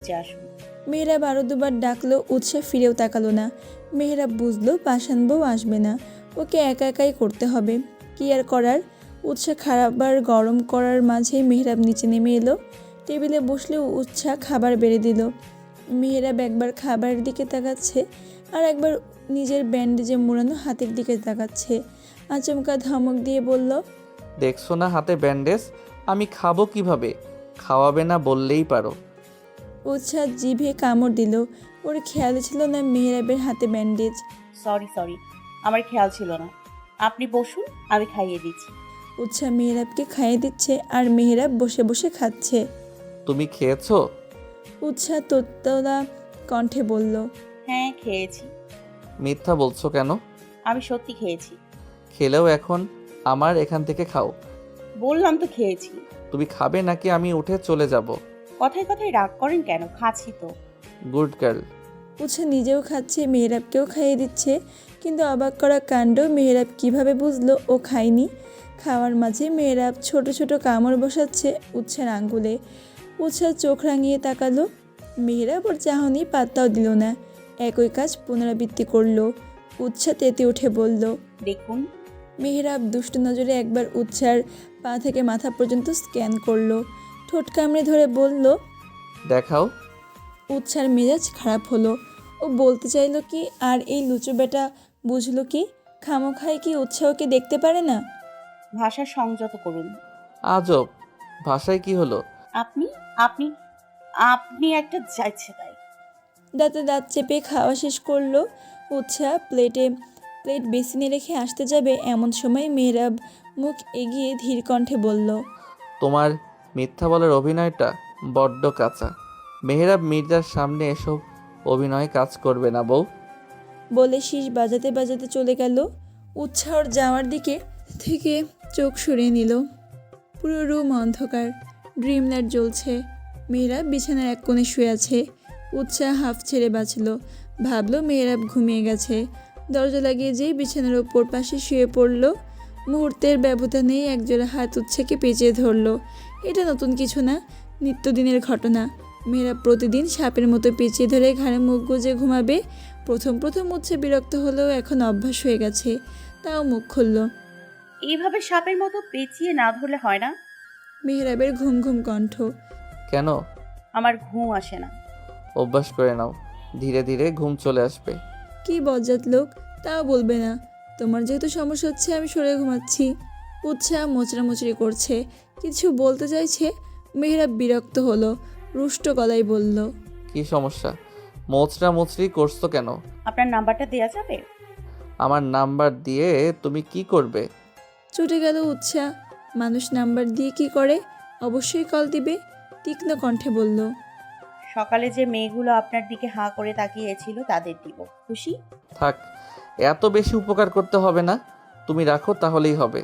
যে আসুন। মেহরাব আরও দুবার ডাকলো, উৎসাহ ফিরেও তাকালো না। মেহরাব বুঝলো পাষাণ বউ আসবে না, ওকে একা একাই করতে হবে। কি আর করার। উৎসাহ খাবার গরম করার মাঝেই মেহরাব নিচে নেমে এলো। টেবিলে বসলে উৎসাহ খাবার বেড়ে দিল। মেহরাব একবার খাবারের দিকে তাকাচ্ছে, আর একবার নিজের ব্যান্ডেজে মোড়ানো হাতের দিকে তাকাচ্ছে। আচমকা ধমক দিয়ে বলল, দেখছো না হাতে ব্যান্ডেজ? আমি খাবো কিভাবে? খাওয়াবে না বললেই পারো। উৎসাহ জিভে কামড় দিল। ওর খেয়াল ছিল না মেহরাবের হাতে ব্যান্ডেজ। সরি, আমার খেয়াল ছিল না। আপনি বসুন, আমি খাইয়ে দিচ্ছি। উৎসাহ মেহরাবকে খাইয়ে দিচ্ছে, আর মেহরাব বসে বসে খাচ্ছে। তুমি খেয়েছো? উৎসাহ তোতলা কণ্ঠে বলল, হ্যাঁ, খেয়েছি। মিথ্যা বলছো কেন? আমি সত্যি খেয়েছি। খেলেও এখন আমার এখান থেকে খাও। বললাম তো খেয়েছি। তুমি খাবে নাকি আমি উঠে চলে যাব? কথায় কথায় রাগ করেন কেন? খাচ্ছি তো। Good girl. উৎসাহ নিজেও খাচ্ছে, মেহরাবকেও খাইয়ে দিচ্ছে। কিন্তু অবাক করা কাণ্ড, মেহরাব কিভাবে বুঝলো ও খায়নি? খাওয়ার মাঝে মেহরাব ছোট ছোট কামড় বসাচ্ছে উৎসার আঙ্গুলে। উৎসাহ চোখ রাঙিয়ে তাকালো। মেহরাব ওর চাহনি পাত্তাও দিল না, একই কাজ পুনরাবৃত্তি করলো। উৎসাহ তেতে উঠে বলল, দেখুন। মেহরাব দুষ্ট নজরে একবার উৎসার পা থেকে মাথা পর্যন্ত স্ক্যান করলো। ঠোঁট কামড়ে ধরে বলল, দেখাও। উৎসার মেজাজ খারাপ হলো। ও বলতে চাইলো কি, আর এই লুচু বেটা বুঝলো কি? খামোখাই কি উৎসাহকে দেখতে পারে না? ভাষা সংযত করুন। আজব। ভাষায় কি হলো? আপনি আপনি আপনি একটা যাইছে তাই। দাঁতে দাঁত চেপে খাওয়া শেষ করলো। উৎসাহ প্লেট বেসিনে রেখে আসতে যাবে, এমন সময় মেহরাব মুখ এগিয়ে ধীর কণ্ঠে বলল, তোমার মিথ্যা বলার অভিনয়টা বড্ড কাঁচা। মেহরাব মির্জার সামনে এসব অভিনয় কাজ করবে না বউ। বলে শীষ বাজাতে বাজাতে চলে গেল। উৎসাহর যাওয়ার দিকে থেকে চোখ সরিয়ে নিল। পুরো রুম অন্ধকার, ড্রিম লাইট জ্বলছে। মেহরাব বিছানার এক কোণে শুয়ে আছে। উৎসাহ হাফ ছেড়ে বাঁচল, ভাবলো মেহরাব ঘুমিয়ে গেছে। দরজা লাগিয়ে যেই বিছানার ওপর পাশে শুয়ে পড়ল। মুহূর্তের ব্যবধানেই একজোড়া হাত উৎসাহকে পেঁচিয়ে ধরলো। এটা নতুন কিছু না, নিত্যদিনের ঘটনা। মেয়েরা প্রতিদিন সাপের মতো পেঁচিয়ে ধরে ঘাড়ে মুখ গুজে ঘুমাবে। প্রথম প্রথম উৎসে বিরক্ত হলেও এখন অভ্যাস হয়ে গেছে। তাও মুখ খুলল। এইভাবে সাপের মতো পেঁচিয়ে না ধরলে হয় না? মেহরাবের ঘুম ঘুম কণ্ঠ। কেন? আমার ঘুম আসে না। অভ্যাস করে নাও, ধীরে ধীরে ঘুম চলে আসবে। কি বজ্জাত লোক, তাও বলবে না। তোমার যেহেতু সমস্যা হচ্ছে, আমি সরে ঘুমাচ্ছি। উৎসাহ মোচড়ামুচড়ি করছে, কিছু বলতে চাইছে। মেহরাব বিরক্ত হলো, রুষ্ট গলায় বলল, কি সমস্যা? মোচড়া মুচড়ি করছো কেন? আপনার নাম্বারটা দেয়া যাবে? আমার নাম্বার দিয়ে তুমি কি করবে? ছুটে গেল উৎসাহ। মানুষ নাম্বার দিয়ে কি করে? অবশ্যই কল দিবে। তীক্ষ্ণ কণ্ঠে বলল, সকালে যে মেয়েগুলো আপনার দিকে হাঁ করে তাকিয়েছিল তাদের দিব। খুশি? থাক, এত বেশি উপকার করতে হবে না। তুমি রাখো তাহলেই হবে।